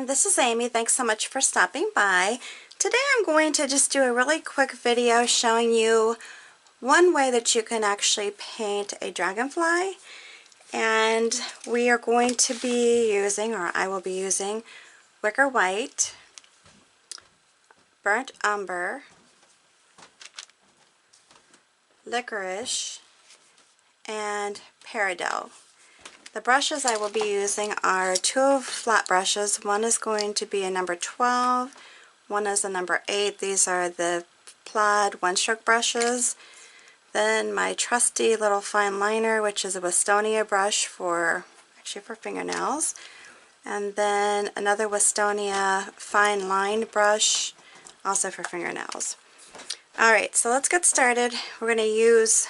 this is Amy. Thanks so much for stopping by. Today I'm going to just do a really quick video showing you one way that you can actually paint a dragonfly. And we are going to be using, or I will be using, Wicker White, Burnt Umber, Licorice, and Peridot. The brushes I will be using are two flat brushes. One is going to be a number 12, one is a number 8. These are the plaid one-stroke brushes. Then my trusty little fine liner, which is a Westonia brush for fingernails. And then another Westonia fine line brush, also for fingernails. Alright, so let's get started. We're going to use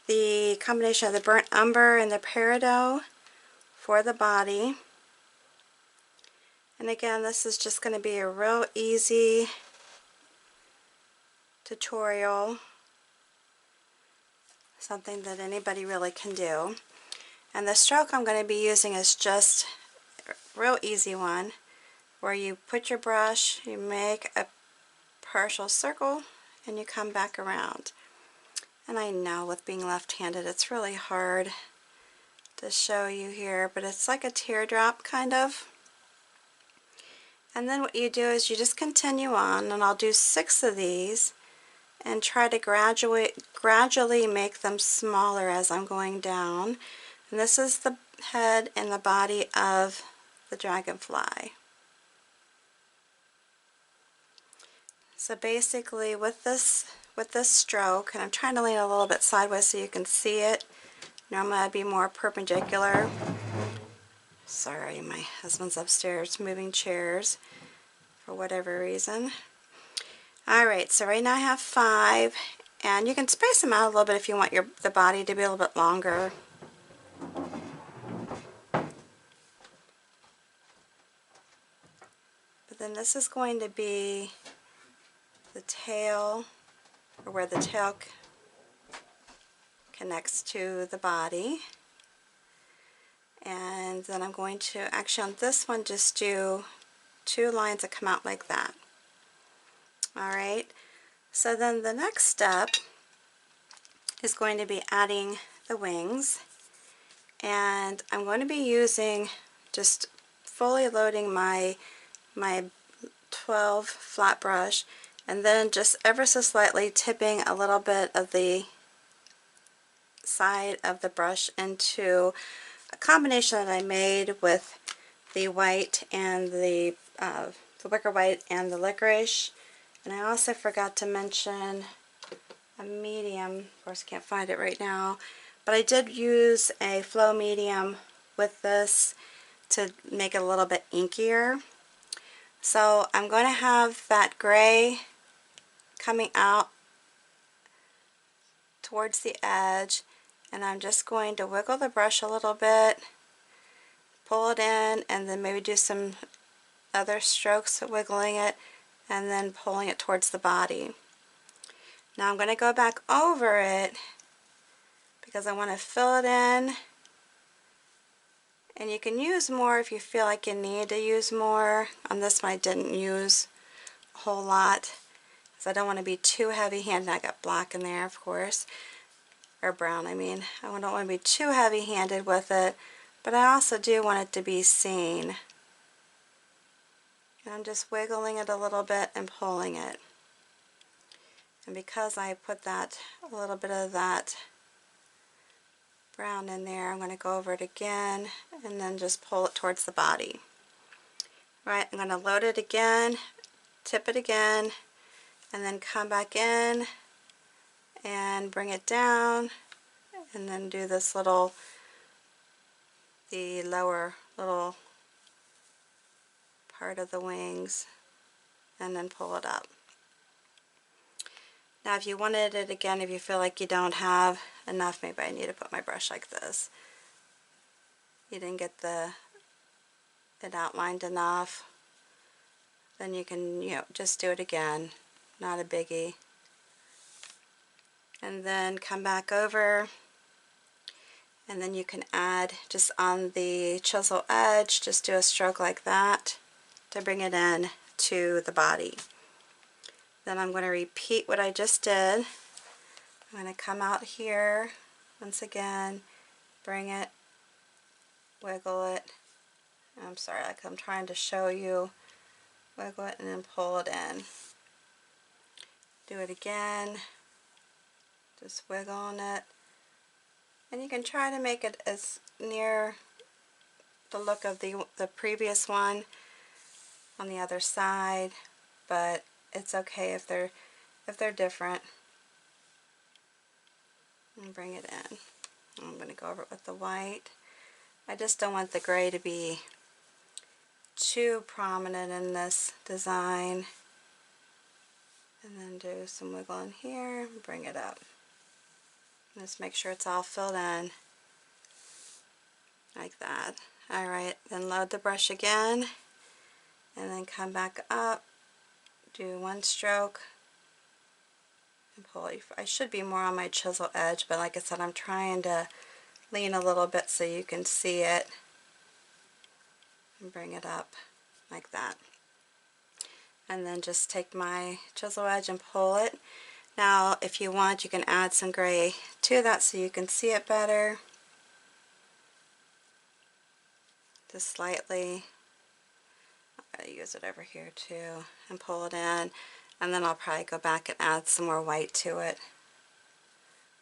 the combination of the Burnt Umber and the Peridot for the body. And again, this is just going to be a real easy tutorial, something that anybody really can do. And the stroke I'm going to be using is just a real easy one, where you put your brush, you make a partial circle, and you come back around. And I know with being left-handed it's really hard to show you here, but it's like a teardrop kind of. And then what you do is you just continue on, and I'll do 6 of these and try to gradually make them smaller as I'm going down. And this is the head and the body of the dragonfly. So basically with this stroke, and I'm trying to lean a little bit sideways so you can see it. Normally I'd be more perpendicular. Sorry, my husband's upstairs moving chairs for whatever reason. Alright, so right now I have 5, and you can space them out a little bit if you want the body to be a little bit longer. But then this is going to be the tail, or where the tail connects to the body. And then I'm going to, actually on this one, just do 2 lines that come out like that. Alright, so then the next step is going to be adding the wings. And I'm going to be using, just fully loading my 12 flat brush, and then just ever so slightly tipping a little bit of the side of the brush into a combination that I made with the white and the Wicker White and the Licorice. And I also forgot to mention a medium. Of course I can't find it right now, but I did use a flow medium with this to make it a little bit inkier. So I'm going to have that gray coming out towards the edge, and I'm just going to wiggle the brush a little bit, pull it in, and then maybe do some other strokes wiggling it, and then pulling it towards the body. Now I'm going to go back over it because I want to fill it in, and you can use more if you feel like you need to use more. On this one I didn't use a whole lot because I don't want to be too heavy-handed. I got black in there, of course, or brown I mean. I don't want to be too heavy-handed with it, but I also do want it to be seen. And I'm just wiggling it a little bit and pulling it. And because I put a little bit of that brown in there, I'm going to go over it again and then just pull it towards the body. Right, I'm going to load it again, tip it again, and then come back in and bring it down, and then do this the lower little part of the wings, and then pull it up. Now if you wanted it again, if you feel like you don't have enough, maybe I need to put my brush like this. You didn't get it outlined enough, then you can, just do it again. Not a biggie. And then come back over, and then you can add just on the chisel edge, just do a stroke like that, to bring it in to the body. Then I'm going to repeat what I just did. I'm going to come out here once again, bring it, wiggle it. I'm sorry, like I'm trying to show you. Wiggle it and then pull it in. Do it again. Just wiggle on it. And you can try to make it as near the look of the previous one on the other side, but it's okay if they're different. And bring it in. I'm going to go over it with the white. I just don't want the gray to be too prominent in this design. And then do some wiggle in here, bring it up. Just make sure it's all filled in like that. Alright, then load the brush again and then come back up, do one stroke and pull it. I should be more on my chisel edge, but like I said, I'm trying to lean a little bit so you can see it, and bring it up like that. And then just take my chisel edge and pull it. Now if you want, you can add some gray to that so you can see it better. Just slightly. I'm going to use it over here too and pull it in, and then I'll probably go back and add some more white to it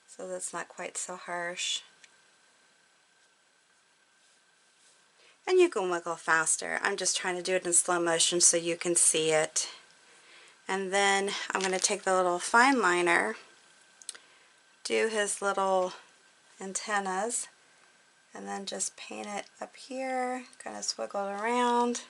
so that's not quite so harsh. And you can wiggle faster. I'm just trying to do it in slow motion so you can see it. And then I'm going to take the little fine liner, do his little antennas, and then just paint it up here, kind of swiggle it around,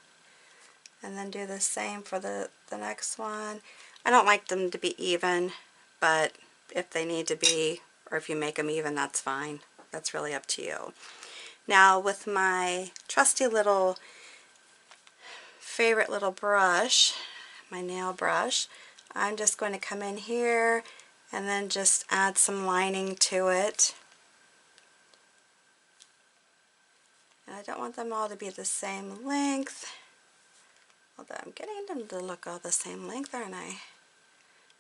and then do the same for the next one. I don't like them to be even, but if they need to be, or if you make them even, that's fine. That's really up to you. Now with my trusty little favorite little brush, my nail brush, I'm just going to come in here and then just add some lining to it. And I don't want them all to be the same length, although I'm getting them to look all the same length, aren't I?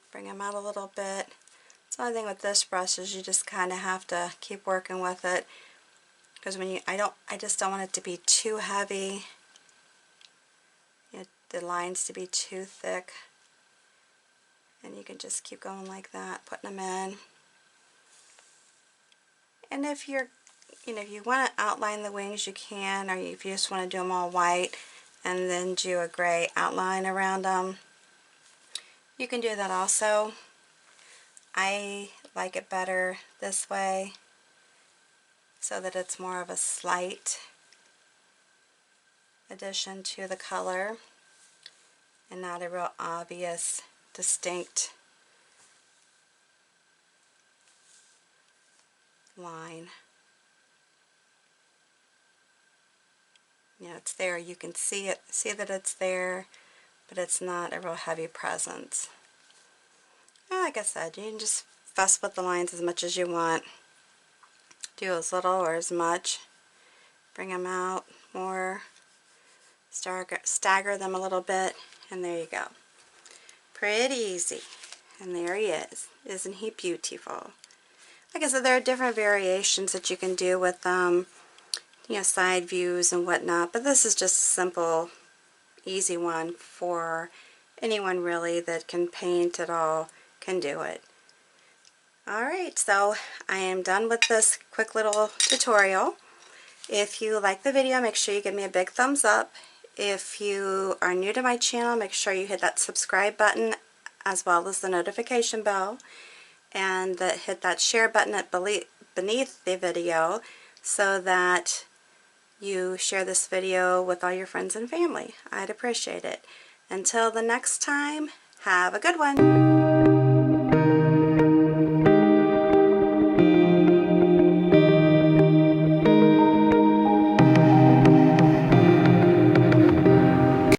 Bring them out a little bit. The only thing with this brush is you just kind of have to keep working with it, because when I just don't want it to be too heavy, the lines to be too thick. And you can just keep going like that, putting them in. And if you're, if you want to outline the wings, you can, or if you just want to do them all white and then do a gray outline around them, you can do that also. I like it better this way so that it's more of a slight addition to the color and not a real obvious, distinct line. It's there, you can see it, see that it's there, but it's not a real heavy presence. And like I said, you can just fuss with the lines as much as you want. Do as little or as much. Bring them out more, stagger them a little bit, and there you go. Pretty easy. And there he is. Isn't he beautiful? Like I said, there are different variations that you can do with side views and whatnot, but this is just a simple, easy one for anyone really that can paint at all can do it. Alright, so I am done with this quick little tutorial. If you like the video, make sure you give me a big thumbs up. If you are new to my channel, make sure you hit that subscribe button as well as the notification bell, and hit that share button beneath the video so that you share this video with all your friends and family. I'd appreciate it. Until the next time, have a good one.